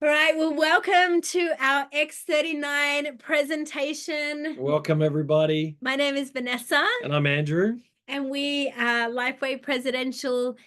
All right, well, welcome to our X39 presentation. Welcome, everybody. My name is Vanessa. And I'm Andrew. And we are Lifewave presidential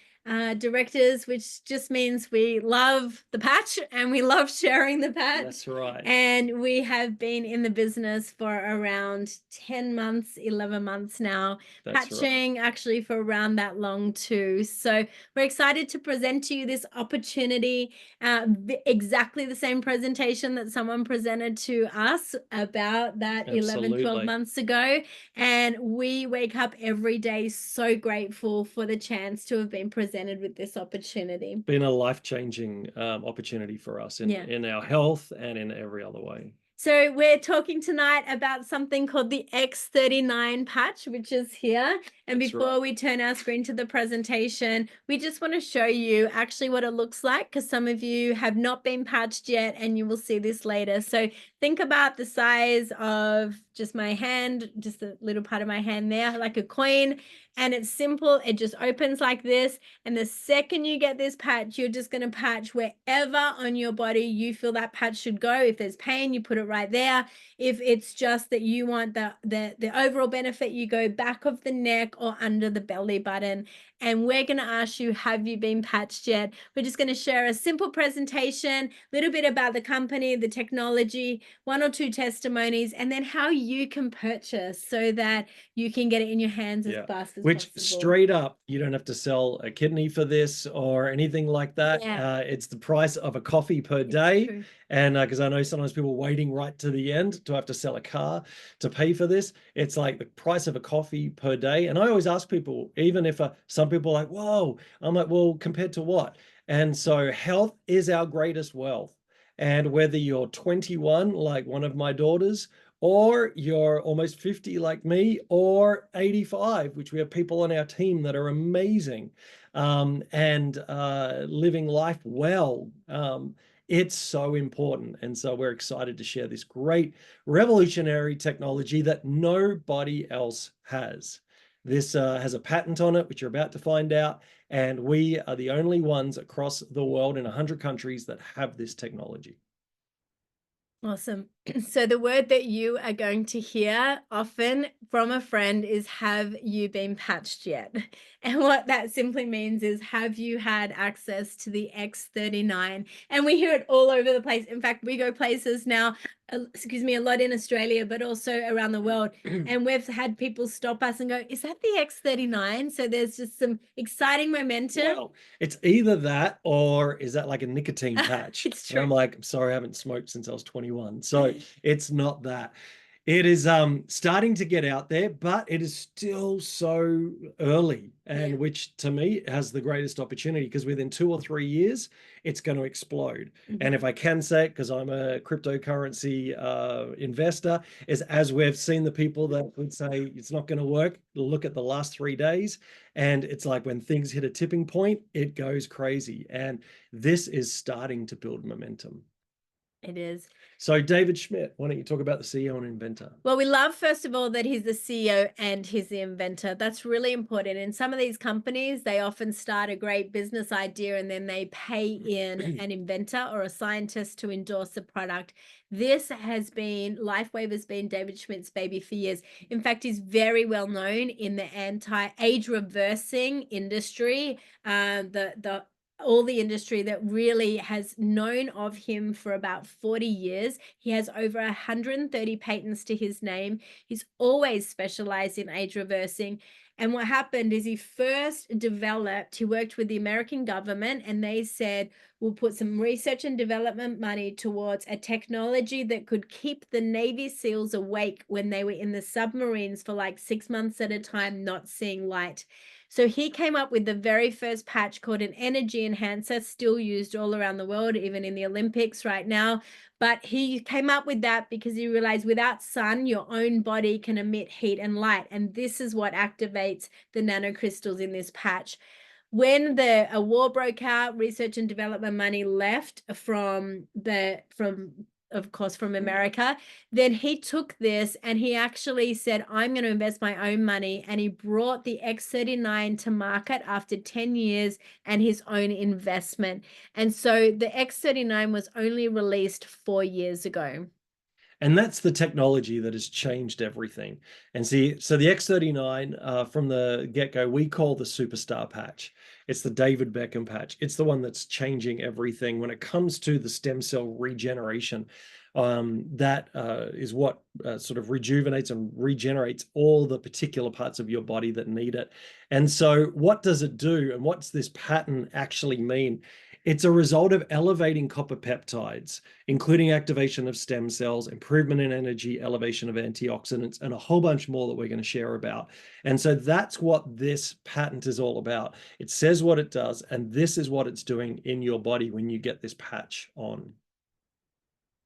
directors, which just means we love the patch and we love sharing the patch. That's right. And we have been in the business for around 10 months, 11 months now. That's patching right. Actually for around that long too. So we're excited to present to you this opportunity, exactly the same presentation that someone presented to us about that Absolutely. 11, 12 months ago. And we wake up every day so grateful for the chance to have been presented with this opportunity. Been a life-changing opportunity for us in our health and in every other way. So we're talking tonight about something called the X39 patch, which is here. And That's before right. we turn our screen to the presentation, we just want to show you actually what it looks like, because some of you have not been patched yet and you will see this later. So think about the size of just my hand, just a little part of my hand there, like a coin. And it's simple. It just opens like this. And the second you get this patch, you're just going to patch wherever on your body you feel that patch should go. If there's pain, you put it right there. If it's just that you want the overall benefit, you go back of the neck or under the belly button. And we're going to ask you, have you been patched yet? We're just going to share a simple presentation, a little bit about the company, the technology, 1 or 2 testimonies, and then how you can purchase so that you can get it in your hands as fast as Which possible. Straight up, you don't have to sell a kidney for this or anything like that. It's the price of a coffee per day. And because I know sometimes people waiting right to the end to have to sell a car to pay for this. It's like the price of a coffee per day. And I always ask people, even if some people are like, whoa, I'm like, well, compared to what? And so health is our greatest wealth. And whether you're 21, like one of my daughters, or you're almost 50 like me, or 85, which we have people on our team that are amazing, and living life well. It's so important. And so we're excited to share this great revolutionary technology that nobody else has. This has a patent on it, which you're about to find out. And we are the only ones across the world in 100 countries that have this technology. Awesome. So the word that you are going to hear often from a friend is, have you been patched yet? And what that simply means is, have you had access to the X39? And we hear it all over the place. In fact, we go places now, a lot in Australia, but also around the world. And we've had people stop us and go, is that the X39? So there's just some exciting momentum. Well, it's either that or is that like a nicotine patch? It's true. And I'm like, I'm sorry, I haven't smoked since I was 21. So it's not that. It is starting to get out there, but it is still so early, and which to me has the greatest opportunity, because within 2 or 3 years, it's going to explode. And if I can say it, because I'm a cryptocurrency investor, is as we've seen the people that would say it's not going to work, look at the last 3 days. And it's like when things hit a tipping point, it goes crazy. And this is starting to build momentum. It is. So David Schmidt, why don't you talk about the CEO and inventor? Well, we love, first of all, that he's the CEO and he's the inventor. That's really important. In some of these companies, they often start a great business idea and then they pay in an inventor or a scientist to endorse the product. This has been, Lifewave has been David Schmidt's baby for years. In fact, he's very well known in the anti-age reversing industry, all the industry that really has known of him for about 40 years. He has over 130 patents to his name. He's always specialized in age reversing. And what happened is he worked with the American government, and they said, we'll put some research and development money towards a technology that could keep the Navy SEALs awake when they were in the submarines for like 6 months at a time, not seeing light. So he came up with the very first patch called an energy enhancer, still used all around the world, even in the Olympics right now. But he came up with that because he realized without sun, your own body can emit heat and light. And this is what activates the nanocrystals in this patch. When a war broke out, research and development money left from of course, from America. Then he took this and he actually said, I'm going to invest my own money. And he brought the X39 to market after 10 years and his own investment. And so the X39 was only released 4 years ago. And that's the technology that has changed everything. And see, so the X39 from the get-go, we call the superstar patch. It's the David Beckham patch. It's the one that's changing everything when it comes to the stem cell regeneration. That is what sort of rejuvenates and regenerates all the particular parts of your body that need it. And so what does it do? And what's this pattern actually mean? It's a result of elevating copper peptides, including activation of stem cells, improvement in energy, elevation of antioxidants, and a whole bunch more that we're going to share about. And so that's what this patent is all about. It says what it does, and this is what it's doing in your body when you get this patch on.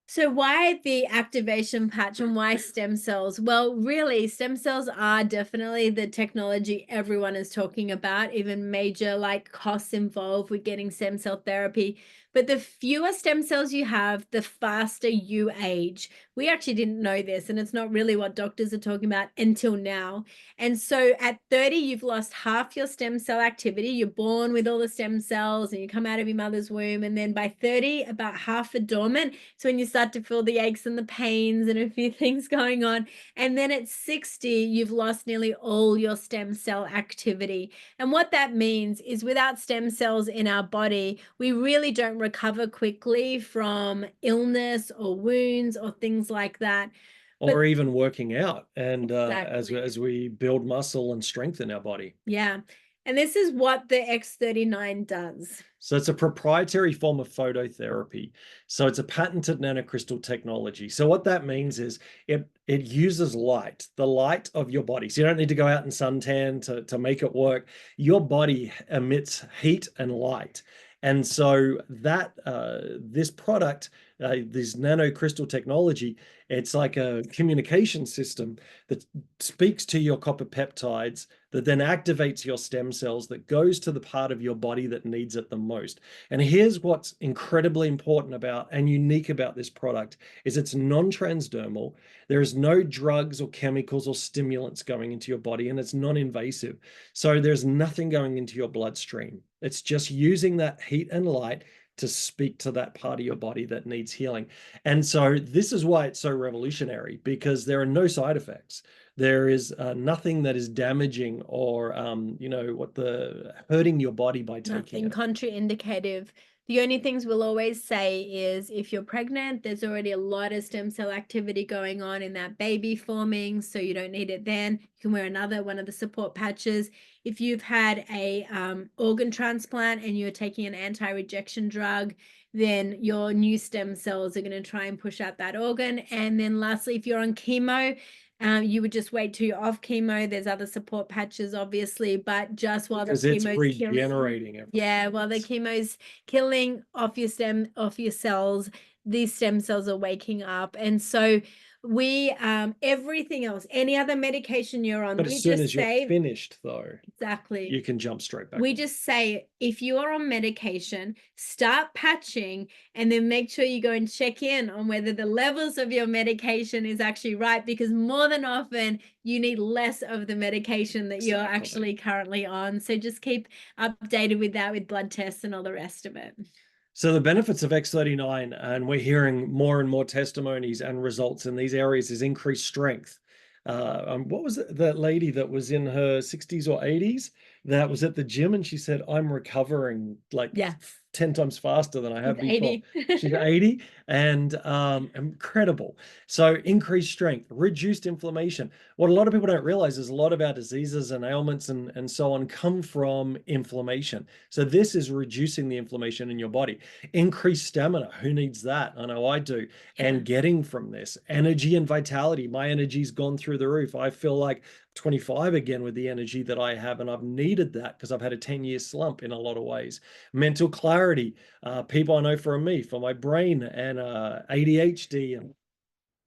So why the activation patch and why stem cells? Well, really, stem cells are definitely the technology everyone is talking about, even major like costs involved with getting stem cell therapy. But the fewer stem cells you have, the faster you age. We actually didn't know this, and it's not really what doctors are talking about until now. And so at 30, you've lost half your stem cell activity. You're born with all the stem cells and you come out of your mother's womb. And then by 30, about half are dormant. So when you start to feel the aches and the pains and a few things going on. And then at 60, you've lost nearly all your stem cell activity. And what that means is without stem cells in our body, we really don't recover quickly from illness or wounds or things like that. Or even working out, and Exactly. as we build muscle and strengthen our body. Yeah. And this is what the X39 does. So it's a proprietary form of phototherapy. So it's a patented nanocrystal technology. So what that means is it uses light, the light of your body. So you don't need to go out and suntan to make it work. Your body emits heat and light. And so that this product, this nanocrystal technology, it's like a communication system that speaks to your copper peptides that then activates your stem cells, that goes to the part of your body that needs it the most. And here's what's incredibly important about and unique about this product is it's non-transdermal. There is no drugs or chemicals or stimulants going into your body, and it's non-invasive. So there's nothing going into your bloodstream. It's just using that heat and light to speak to that part of your body that needs healing. And so this is why it's so revolutionary, because there are no side effects. There is nothing that is damaging or, hurting your body by taking Nothing it. contraindicative. The only things we'll always say is if you're pregnant, there's already a lot of stem cell activity going on in that baby forming, so you don't need it then. You can wear another one of the support patches. If you've had a organ transplant and you're taking an anti-rejection drug, then your new stem cells are going to try and push out that organ. And then lastly, if you're on chemo, you would just wait till you're off chemo. There's other support patches, obviously, but just while Because the it's chemo's regenerating killing, everything. while the chemo's killing off your cells, these stem cells are waking up. And so we everything else, any other medication you're on, But we as soon just as you're say finished, though, exactly. you can jump straight back. We just say, if you are on medication, start patching and then make sure you go and check in on whether the levels of your medication is actually right, because more than often you need less of the medication that you're actually currently on. So just keep updated with that, with blood tests and all the rest of it. So the benefits of X39, and we're hearing more and more testimonies and results in these areas, is increased strength. What was it, that lady that was in her 60s or 80s that was at the gym and she said, I'm recovering like 10 times faster than I have before. 80. She's 80 and incredible. So increased strength, reduced inflammation. What a lot of people don't realize is a lot of our diseases and ailments and so on come from inflammation. So this is reducing the inflammation in your body. Increased stamina. Who needs that? I know I do. And getting from this energy and vitality. My energy's gone through the roof. I feel like 25 again with the energy that I have, and I've needed that because I've had a 10-year slump in a lot of ways. Mental clarity, people I know from me, for my brain and ADHD and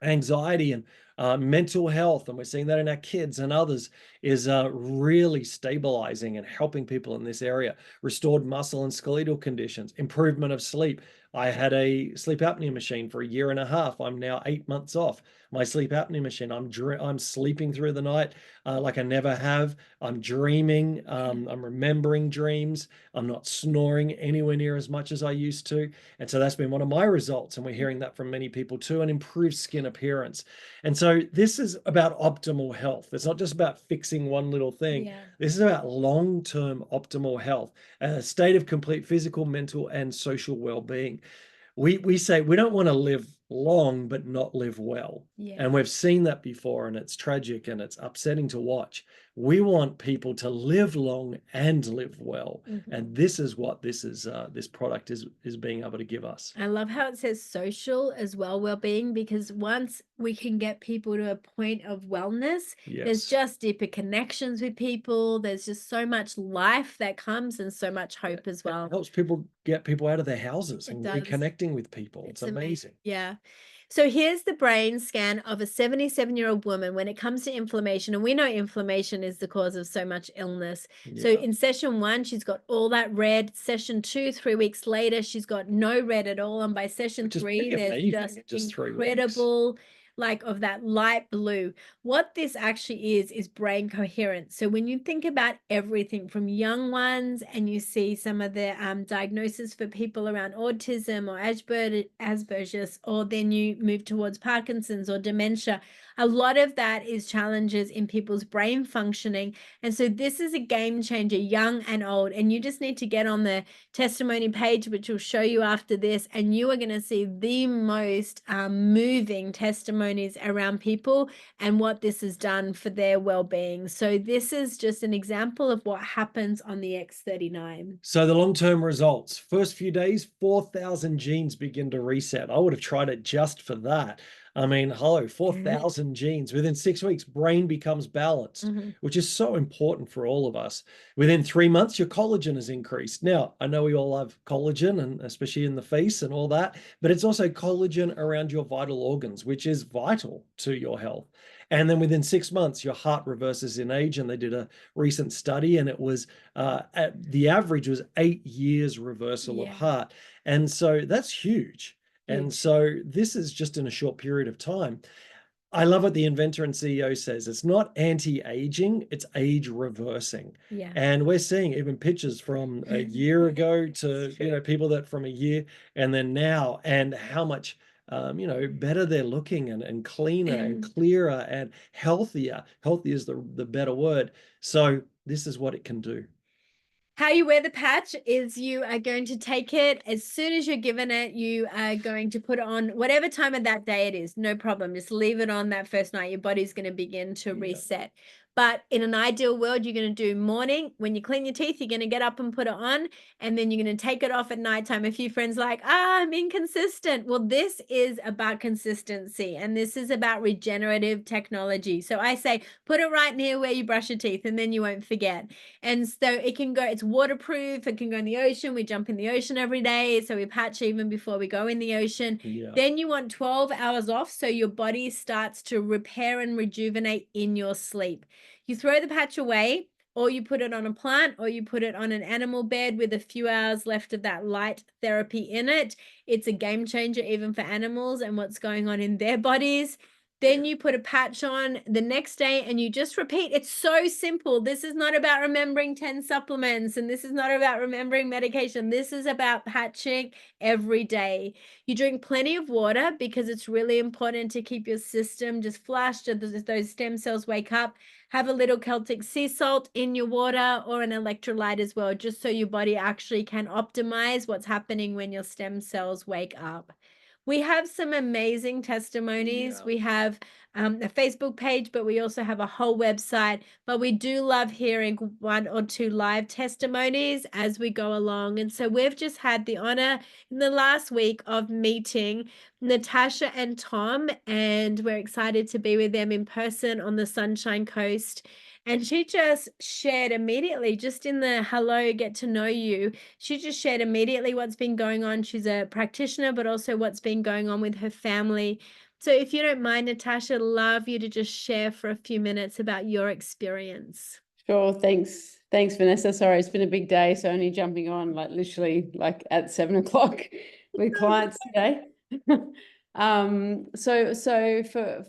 anxiety and Mental health, and we're seeing that in our kids and others, is really stabilizing and helping people in this area. Restored muscle and skeletal conditions, improvement of sleep. I had a sleep apnea machine for a year and a half. I'm now 8 months off my sleep apnea machine. I'm sleeping through the night like I never have. I'm dreaming. I'm remembering dreams. I'm not snoring anywhere near as much as I used to. And so that's been one of my results. And we're hearing that from many people too, and improved skin appearance. And so this is about optimal health. It's not just about fixing one little thing. Yeah. This is about long-term optimal health, a state of complete physical, mental, and social well-being. We say we don't want to live long but not live well. Yeah. And we've seen that before, and it's tragic and it's upsetting to watch. We want people to live long and live well. And this is what this product is being able to give us. I love how it says social as well-being, because once we can get people to a point of wellness, there's Yes. just deeper connections with people. There's just so much life that comes, and so much hope as It well. helps people get people out of their houses It and does. reconnecting with people. It's amazing. Yeah. So here's the brain scan of a 77-year-old woman when it comes to inflammation. And we know inflammation is the cause of so much illness. So Yeah. in session 1, she's got all that red. Session 2, 3 weeks later, she's got no red at all. And by session Which is 3, pretty there's amazing in just 3 weeks. incredible, like, of that light blue. What this actually is brain coherence. So when you think about everything from young ones, and you see some of the diagnosis for people around autism or Asperger's, or then you move towards Parkinson's or dementia, a lot of that is challenges in people's brain functioning. And so this is a game changer, young and old. And you just need to get on the testimony page, which will show you after this, and you are going to see the most moving testimonies around people and what this has done for their well-being. So this is just an example of what happens on the X39. So the long-term results, first few days, 4,000 genes begin to reset. I would have tried it just for that. I mean, hello, 4,000 genes. Within 6 weeks, brain becomes balanced, which is so important for all of us. Within 3 months, your collagen is increased. Now, I know we all love collagen, and especially in the face and all that, but it's also collagen around your vital organs, which is vital to your health. And then within 6 months, your heart reverses in age. And they did a recent study, and it was the average was 8 years reversal of heart. And so that's huge. And so this is just in a short period of time. I love what the inventor and CEO says. It's not anti-aging, it's age reversing. Yeah. And we're seeing even pictures from a year ago to, people that from a year and then now, and how much, better they're looking, and cleaner and clearer and healthier. Healthy is the better word. So this is what it can do. How you wear the patch is you are going to take it as soon as you're given it. You are going to put it on whatever time of that day it is. No problem. Just leave it on that first night. Your body's going to begin to reset. But in an ideal world, you're going to do morning. When you clean your teeth, you're going to get up and put it on, and then you're going to take it off at nighttime. A few friends like, I'm inconsistent. Well, this is about consistency, and this is about regenerative technology. So I say, put it right near where you brush your teeth, and then you won't forget. And so it can go, it's waterproof. It can go in the ocean. We jump in the ocean every day. So we patch even before we go in the ocean. Then you want 12 hours off, so your body starts to repair and rejuvenate in your sleep. You throw the patch away, or you put it on a plant, or you put it on an animal bed with a few hours left of that light therapy in it. It's a game changer even for animals and what's going on in their bodies. Then you put a patch on the next day, and you just repeat. It's so simple. This is not about remembering 10 supplements, and this is not about remembering medication. This is about patching every day. You drink plenty of water, because it's really important to keep your system just flushed as those stem cells wake up. Have a little Celtic sea salt in your water, or an electrolyte as well, just so your body actually can optimize what's happening when your stem cells wake up. We have some amazing testimonies. We have a Facebook page, but we also have a whole website. But we do love hearing 1 or 2 live testimonies as we go along. And so we've just had the honor in the last week of meeting Natasha and Tom, and we're excited to be with them in person on the Sunshine Coast. And she just shared immediately, just in the hello, get to know you, she just shared immediately what's been going on. She's a practitioner, but also what's been going on with her family. So if you don't mind, Natasha, love you to just share for a few minutes about your experience. Sure. Thanks. Thanks, Vanessa. Sorry, it's been a big day. So only jumping on like literally like at 7 o'clock with clients today.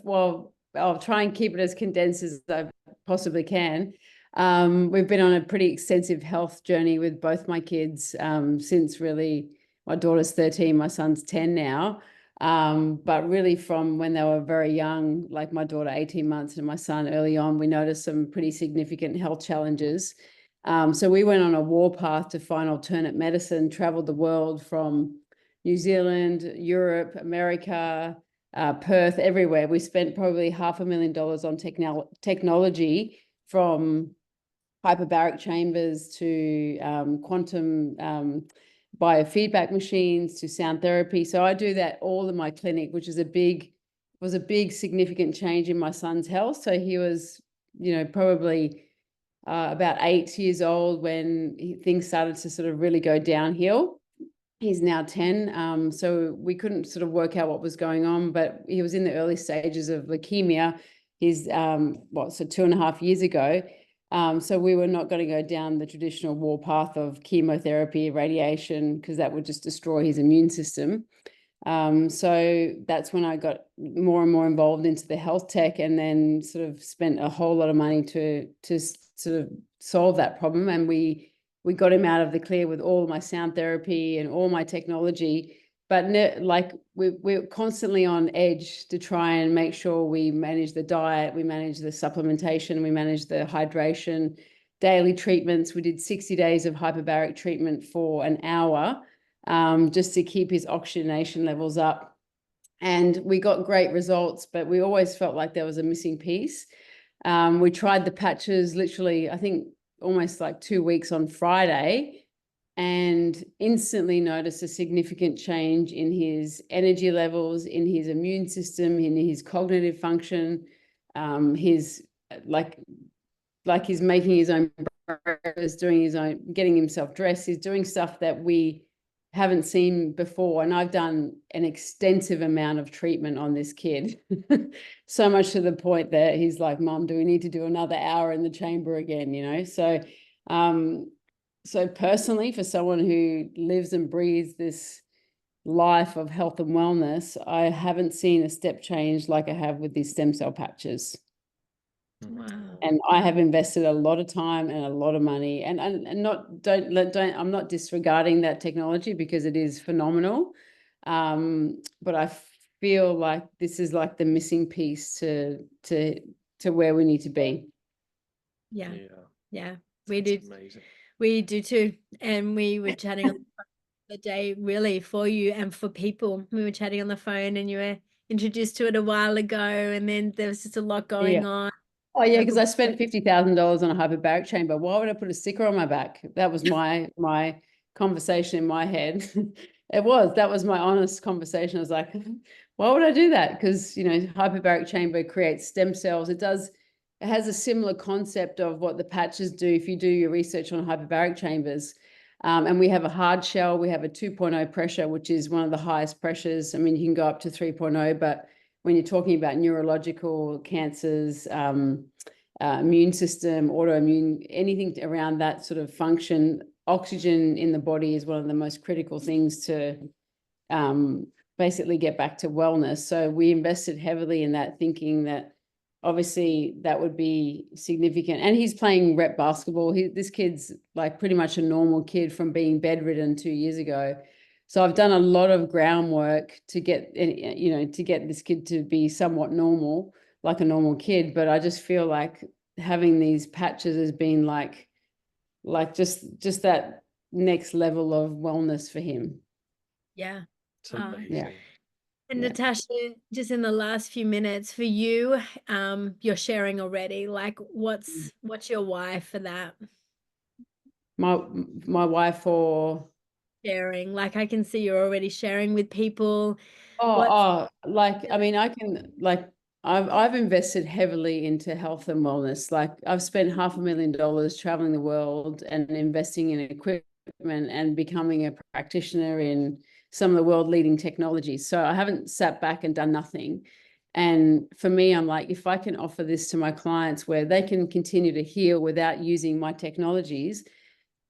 Well, I'll try and keep it as condensed as I possibly can. We've been on a pretty extensive health journey with both my kids since really my daughter's 13, my son's 10 now. But really from when they were very young, like my daughter 18 months and my son early on, we noticed some pretty significant health challenges. So we went on a warpath to find alternate medicine, traveled the world from New Zealand, Europe, America, Perth, everywhere. We spent probably $500,000 on technology, from hyperbaric chambers to quantum biofeedback machines to sound therapy. So I do that all in my clinic, which is a big significant change in my son's health. So he was, probably about 8 years old when things started to sort of really go downhill. He's now 10. So we couldn't sort of work out what was going on, but he was in the early stages of leukemia. He's 2.5 years ago. So we were not going to go down the traditional warpath of chemotherapy, radiation, because that would just destroy his immune system. So that's when I got more and more involved into the health tech, and then sort of spent a whole lot of money to sort of solve that problem. And we got him out of the clear with all my sound therapy and all my technology. But we're constantly on edge to try and make sure we manage the diet, we manage the supplementation, we manage the hydration, daily treatments. We did 60 days of hyperbaric treatment for an hour, just to keep his oxygenation levels up. And we got great results, but we always felt like there was a missing piece. We tried the patches literally, I think, almost like 2 weeks on Friday, and instantly noticed a significant change in his energy levels, in his immune system, in his cognitive function. He's making his own breakfast, doing his own, getting himself dressed. He's doing stuff that we haven't seen before. And I've done an extensive amount of treatment on this kid, so much to the point that he's like, "Mom, do we need to do another hour in the chamber again?" So personally, for someone who lives and breathes this life of health and wellness, I haven't seen a step change like I have with these stem cell patches. Wow. And I have invested a lot of time and a lot of money, and I'm not disregarding that technology, because it is phenomenal. But I feel like this is like the missing piece to where we need to be. Yeah. That's We do. amazing. We do too. And we were chatting on the day, really, for you and for people. We were chatting on the phone, and you were introduced to it a while ago, and then there was just a lot going on. Oh yeah, because I spent $50,000 on a hyperbaric chamber. Why would I put a sticker on my back? That was my conversation in my head. That was my honest conversation. I was like, why would I do that? Because hyperbaric chamber creates stem cells. It has a similar concept of what the patches do if you do your research on hyperbaric chambers. And we have a hard shell. We have a 2.0 pressure, which is one of the highest pressures. I mean, you can go up to 3.0, but when you're talking about neurological cancers, immune system, autoimmune, anything around that sort of function, oxygen in the body is one of the most critical things to basically get back to wellness. So we invested heavily in that, thinking that obviously that would be significant. And he's playing rep basketball. This kid's like pretty much a normal kid from being bedridden 2 years ago. So I've done a lot of groundwork to get this kid to be somewhat normal, like a normal kid. But I just feel like having these patches has been like just that next level of wellness for him. Yeah. It's amazing. Yeah. And Natasha, just in the last few minutes for you, you're sharing already. Like, what's your why for that? My wife, or sharing? Like, I can see you're already sharing with people. I mean, I can, like, I've invested heavily into health and wellness. Like, I've spent $500,000 traveling the world and investing in equipment and becoming a practitioner in some of the world leading technologies. So I haven't sat back and done nothing. And for me, I'm like, if I can offer this to my clients where they can continue to heal without using my technologies.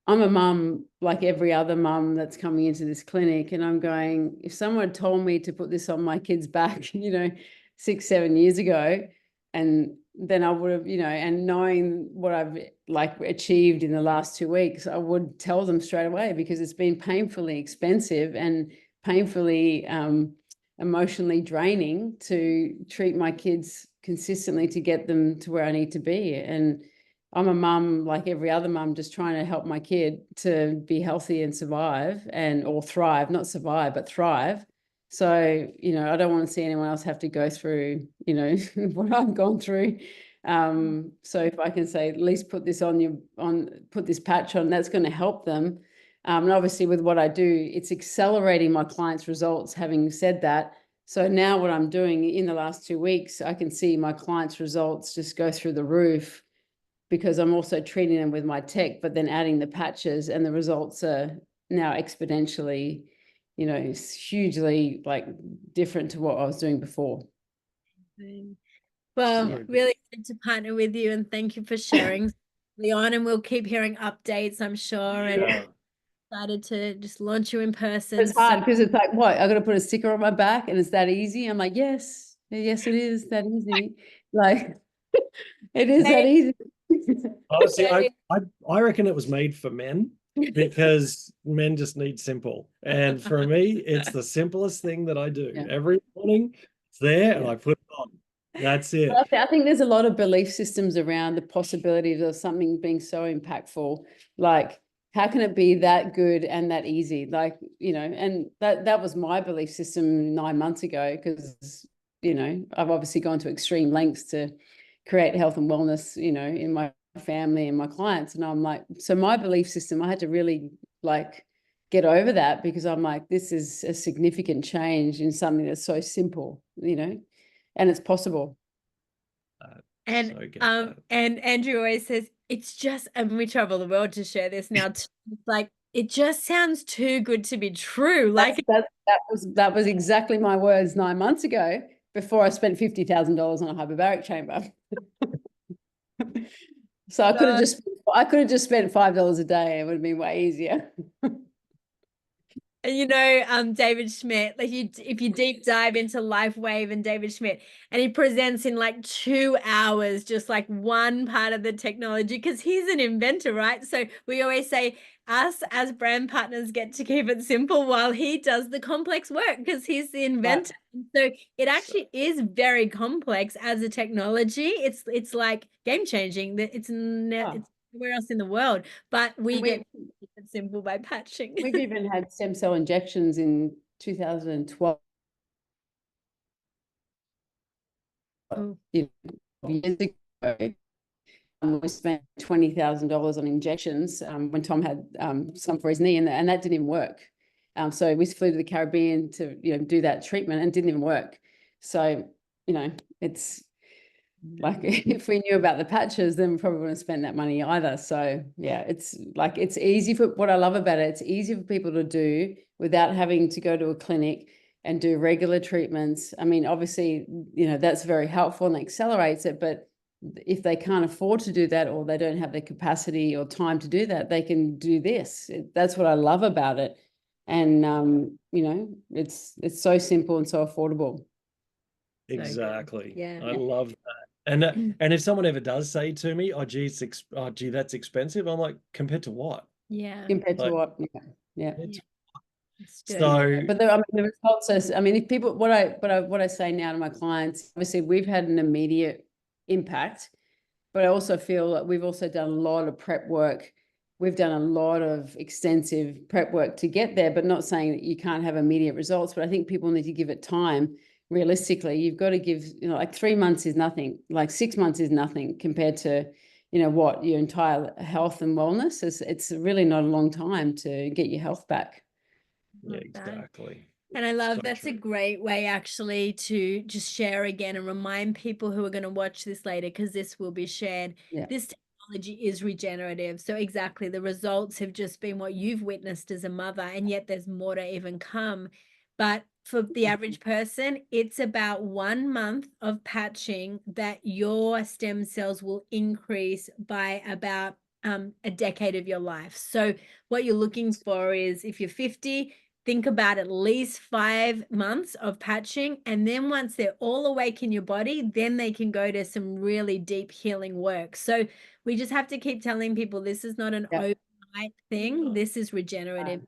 I'm a mum like every other mum that's coming into this clinic, and I'm going, if someone told me to put this on my kid's back, you know, 6-7 years ago, and then I would have, you know, and knowing what I've like achieved in the last 2 weeks, I would tell them straight away, because it's been painfully expensive and painfully emotionally draining to treat my kids consistently to get them to where I need to be. And I'm a mum like every other mum, just trying to help my kid to be healthy and survive, and or thrive, not survive, but thrive. So, you know, I don't want to see anyone else have to go through, you know, what I've gone through. So if I can say, at least put this put this patch on, that's going to help them. And obviously with what I do, it's accelerating my clients' results, having said that. So now what I'm doing in the last 2 weeks, I can see my clients' results just go through the roof, because I'm also treating them with my tech, but then adding the patches, and the results are now exponentially, you know, hugely like different to what I was doing before. Well, Yeah. really good to partner with you, and thank you for sharing, Leon, and we'll keep hearing updates, I'm sure, and excited to just launch you in person. It's hard because it's like, what, I got to put a sticker on my back and it's that easy? I'm like, yes, yes, it is that easy. Like, it is that easy. Honestly, I reckon it was made for men, because men just need simple. And for me, it's the simplest thing that I do. Yeah. Every morning, it's there and I put it on. That's it. I think there's a lot of belief systems around the possibilities of something being so impactful. Like, how can it be that good and that easy? Like, you know, and that was my belief system 9 months ago, because, you know, I've obviously gone to extreme lengths to create health and wellness, you know, in my family and my clients. And I'm like, so my belief system, I had to really like get over that, because I'm like, this is a significant change in something that's so simple, you know, and it's possible. And and Andrew always says, it's just, and we travel the world to share this now too. It's like, it just sounds too good to be true. Like that was exactly my words 9 months ago, before I spent $50,000 on a hyperbaric chamber. So I could have just spent $5 a day. It would have been way easier. And you know, David Schmidt, like if you deep dive into Lifewave and David Schmidt, and he presents in like 2 hours, just like one part of the technology, because he's an inventor, right? So we always say us as brand partners get to keep it simple while he does the complex work, because he's the inventor. Right. So it actually is very complex as a technology. It's like game changing. It's nowhere else in the world, but we get keep it simple by patching. We've even had stem cell injections in 2012. Years ago. We spent $20,000 on injections when Tom had some for his knee, and that didn't even work. So we flew to the Caribbean to, you know, do that treatment, and it didn't even work. So, you know, it's like, if we knew about the patches, then we probably wouldn't spend that money either. So yeah, it's like, it's easy for, what I love about it, it's easy for people to do without having to go to a clinic and do regular treatments. I mean, obviously, you know, that's very helpful and accelerates it, but if they can't afford to do that, or they don't have the capacity or time to do that, they can do this. That's what I love about it. And, you know, it's so simple and so affordable. Exactly. Yeah. I love that. And if someone ever does say to me, oh gee, that's expensive, I'm like, compared to what? Yeah. Compared to what? Yeah. So, but I mean, the results are, I mean, if people, what I say now to my clients, obviously we've had an immediate impact, but I also feel that we've also done a lot of prep work. We've done a lot of extensive prep work to get there, but not saying that you can't have immediate results. But I think people need to give it time. Realistically, you've got to give, you know, like 3 months is nothing, like 6 months is nothing compared to, you know, what your entire health and wellness is. It's really not a long time to get your health back. Yeah, exactly. And I love that's a great way actually to just share again and remind people who are going to watch this later, because this will be shared. This technology is regenerative. So exactly, the results have just been what you've witnessed as a mother, and yet there's more to even come. But for the average person, it's about 1 month of patching that your stem cells will increase by about a decade of your life. So what you're looking for is, if you're 50, think about at least 5 months of patching. And then once they're all awake in your body, then they can go to some really deep healing work. So we just have to keep telling people this is not an overnight thing. This is regenerative.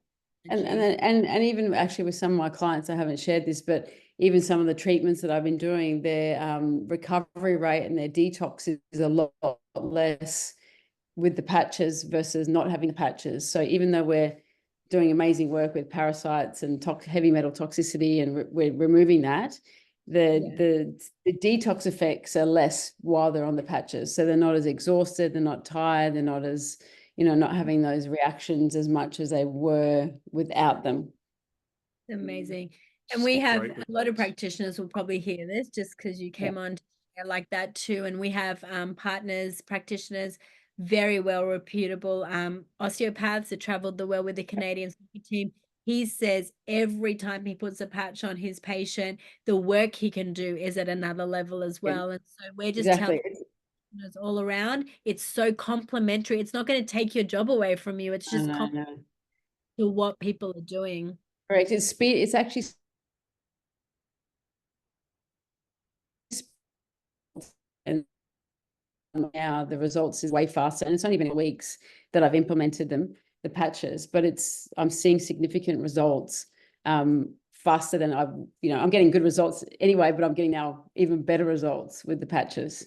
And even actually with some of my clients, I haven't shared this, but even some of the treatments that I've been doing, their recovery rate and their detox is a lot less with the patches versus not having the patches. So even though we're doing amazing work with parasites and heavy metal toxicity, and we're removing that, the detox effects are less while they're on the patches. So they're not as exhausted, they're not tired, they're not as, not having those reactions as much as they were without them. Amazing. And we have a lot of practitioners will probably hear this just because you came on to share like that too. And we have partners, practitioners, very well reputable osteopaths that traveled the world with the Canadian team. He says every time he puts a patch on his patient, the work he can do is at another level as well. And so we're just telling all around, it's so complementary. It's not going to take your job away from you. It's just complementary to what people are doing. Correct. It's actually and now the results is way faster, and it's only been weeks that I've implemented them, the patches, but I'm seeing significant results faster than I'm getting good results anyway, but I'm getting now even better results with the patches.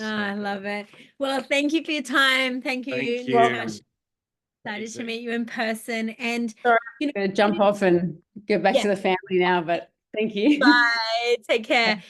I love it. Well, thank you for your time. Thank you. Natasha. Excited to meet you in person. And sorry, I'm gonna jump off and get back to the family now, but thank you. Bye. Take care.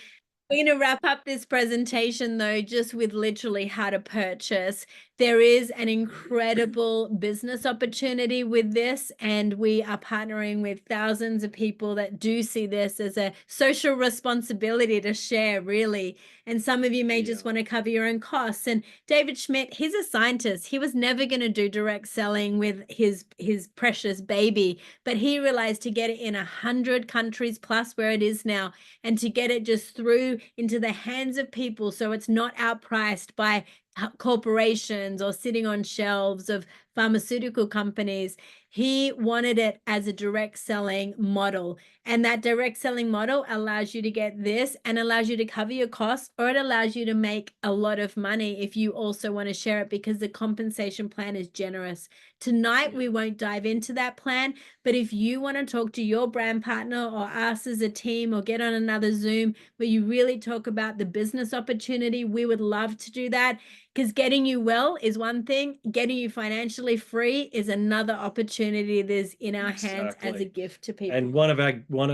We're going to wrap up this presentation, though, just with literally how to purchase. There is an incredible business opportunity with this, and we are partnering with thousands of people that do see this as a social responsibility to share, really. And some of you may just want to cover your own costs. And David Schmidt, he's a scientist. He was never going to do direct selling with his precious baby, but he realized to get it in 100 countries plus where it is now, and to get it just through into the hands of people so it's not outpriced by corporations or sitting on shelves of pharmaceutical companies. He wanted it as a direct selling model. And that direct selling model allows you to get this and allows you to cover your costs, or it allows you to make a lot of money if you also want to share it, because the compensation plan is generous. Tonight, we won't dive into that plan, but if you want to talk to your brand partner or us as a team, or get on another Zoom where you really talk about the business opportunity, we would love to do that. Because getting you well is one thing, getting you financially free is another opportunity that's in our hands as a gift to people. And one of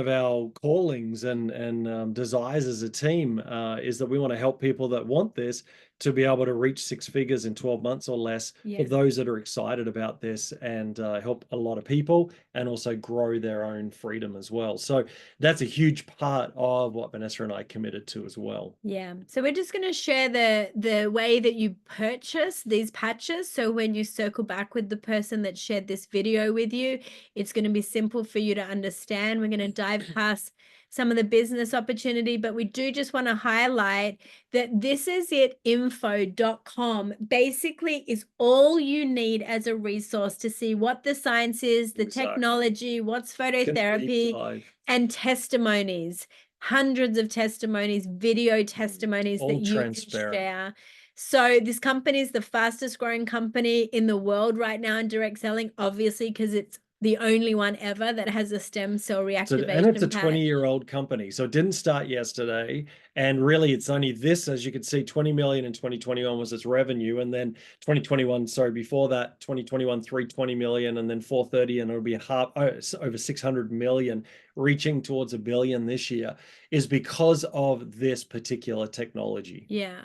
our callings and desires as a team is that we want to help people that want this to be able to reach 6 figures in 12 months or less, for those that are excited about this, and help a lot of people and also grow their own freedom as well. So that's a huge part of what Vanessa and I committed to as well. Yeah. So we're just going to share the way that you purchase these patches. So when you circle back with the person that shared this video with you, it's going to be simple for you to understand. We're going to dive past some of the business opportunity, but we do just want to highlight that thisisitinfo.com basically is all you need as a resource to see what the science is, the technology, what's phototherapy, and testimonies. Hundreds of testimonies, video testimonies that you can share. So this company is the fastest growing company in the world right now in direct selling, obviously, because it's the only one ever that has a stem cell reactivation. And it's a 20-year-old company. So it didn't start yesterday. And really, it's only this, as you can see, 20 million in 2021 was its revenue. And then 2021, sorry, before that, 2021, 320 million, and then 430, and it'll be over 600 million, reaching towards $1 billion this year, is because of this particular technology. Yeah.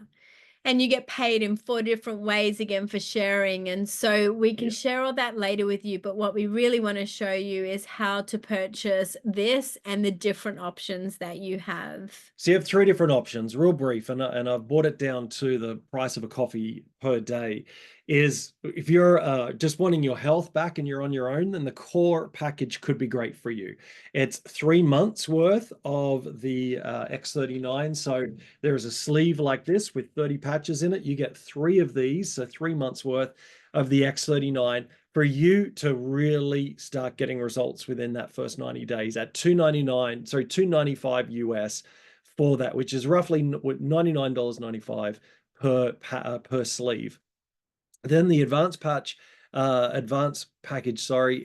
and you get paid in 4 different ways again for sharing. And so we can share all that later with you, but what we really want to show you is how to purchase this and the different options that you have. So you have 3 different options, real brief, and I've brought it down to the price of a coffee per day. Is if you're just wanting your health back and you're on your own, then the core package could be great for you. It's 3 months worth of the X39. So there is a sleeve like this with 30 patches in it. You get 3 of these, so 3 months worth of the X39 for you to really start getting results within that first 90 days at $295 US for that, which is roughly $99.95 per sleeve. Then the advanced package,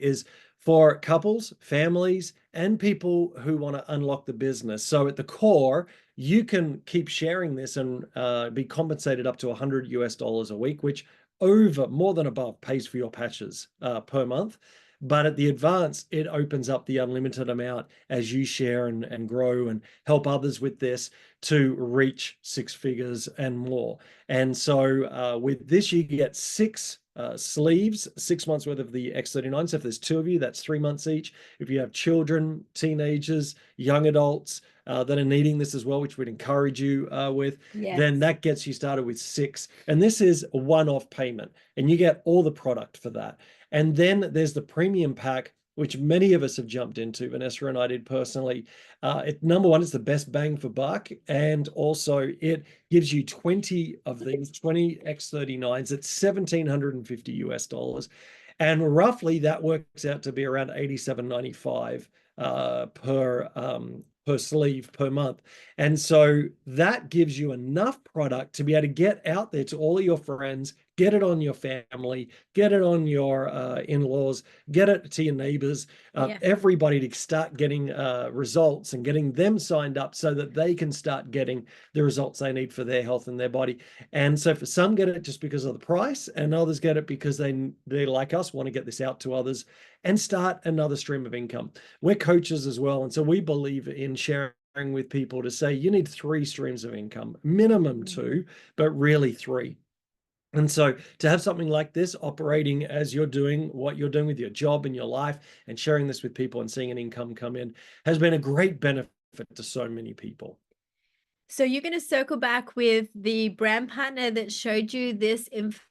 is for couples, families, and people who want to unlock the business. So at the core, you can keep sharing this and be compensated up to $100 US a week, which more than above pays for your patches per month. But at the advanced, it opens up the unlimited amount as you share and grow and help others with this to reach 6 figures and more. And so with this, you get 6 sleeves, 6 months worth of the X39. So if there's 2 of you, that's 3 months each. If you have children, teenagers, young adults that are needing this as well, which we'd encourage you with, then that gets you started with 6. And this is a one-off payment, and you get all the product for that. And then there's the premium pack, which many of us have jumped into. Vanessa and I did personally. Number one, it's the best bang for buck. And also it gives you 20 of these, 20 X39s at $1,750 US. And roughly that works out to be around $87.95 per sleeve per month. And so that gives you enough product to be able to get out there to all of your friends, get it on your family, get it on your in-laws, get it to your neighbors, everybody to start getting results and getting them signed up so that they can start getting the results they need for their health and their body. And so for some get it just because of the price, and others get it because they like us, want to get this out to others and start another stream of income. We're coaches as well. And so we believe in sharing with people to say you need 3 streams of income, minimum 2, but really 3. And so to have something like this operating as you're doing what you're doing with your job and your life and sharing this with people and seeing an income come in has been a great benefit to so many people. So you're going to circle back with the brand partner that showed you this information,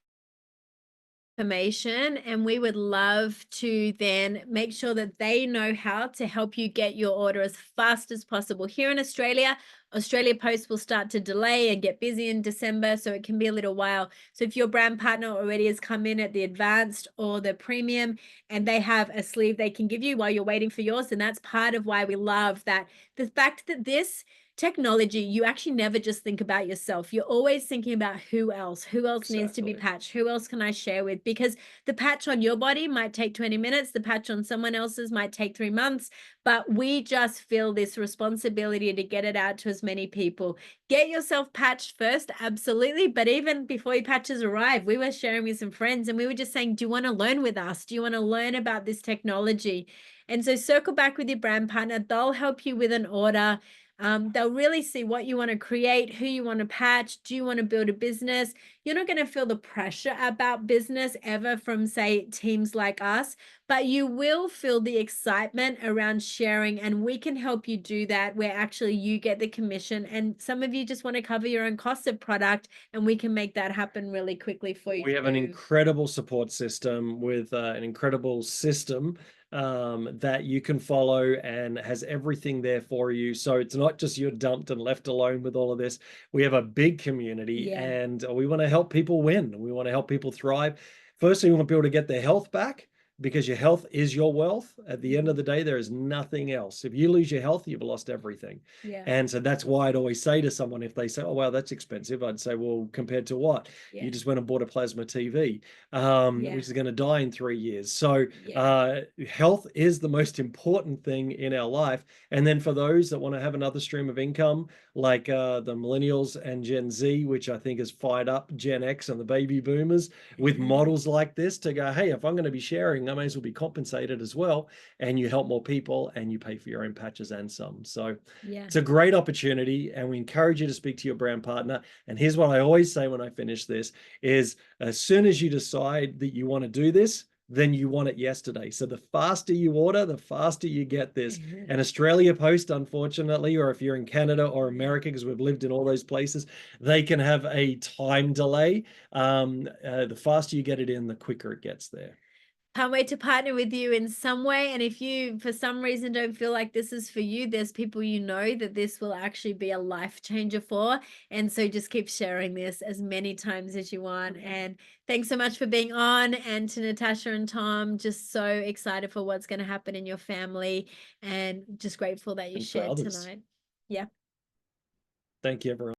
and we would love to then make sure that they know how to help you get your order as fast as possible. Here in Australia, Australia Post will start to delay and get busy in December, so it can be a little while. So if your brand partner already has come in at the advanced or the premium and they have a sleeve they can give you while you're waiting for yours, and that's part of why we love that. The fact that this technology, you actually never just think about yourself. You're always thinking about who else needs to be patched, who else can I share with, because the patch on your body might take 20 minutes, the patch on someone else's might take 3 months, but we just feel this responsibility to get it out to as many people. Get yourself patched first, absolutely, but even before your patches arrive, we were sharing with some friends and we were just saying, do you want to learn with us? Do you want to learn about this technology? And so circle back with your brand partner. They'll help you with an order. They'll really see what you want to create, who you want to patch. Do you want to build a business? You're not going to feel the pressure about business ever from, say, teams like us, but you will feel the excitement around sharing, and we can help you do that, where actually you get the commission, and some of you just want to cover your own cost of product, and we can make that happen really quickly for you. We have an incredible support system with an incredible system that you can follow and has everything there for you. So it's not just you're dumped and left alone with all of this. We have a big community and we want to help people win. We want to help people thrive. Firstly, we want people to get their health back, because your health is your wealth. At the end of the day, there is nothing else. If you lose your health, you've lost everything. And so that's why I'd always say to someone, if they say, oh, wow, that's expensive, I'd say, well, compared to what? You just went and bought a plasma TV, which is going to die in 3 years. So health is the most important thing in our life. And then for those that want to have another stream of income, like the millennials and Gen Z, which I think has fired up Gen X and the baby boomers with models like this to go, hey, if I'm going to be sharing shipping, they may as well be compensated as well. And you help more people and you pay for your own patches and some. So Yeah. it's a great opportunity, and we encourage you to speak to your brand partner. And here's what I always say when I finish this is, as soon as you decide that you want to do this, then you want it yesterday. So the faster you order, the faster you get this. And Australia Post, unfortunately, or if you're in Canada or America, because we've lived in all those places, they can have a time delay. The faster you get it in, the quicker it gets there. Can't wait to partner with you in some way. And if you, for some reason, don't feel like this is for you, there's people you know that this will actually be a life changer for. And so just keep sharing this as many times as you want. And thanks so much for being on. And to Natasha and Tom, just so excited for what's going to happen in your family, and just grateful that you shared tonight. Yeah. Thank you, everyone.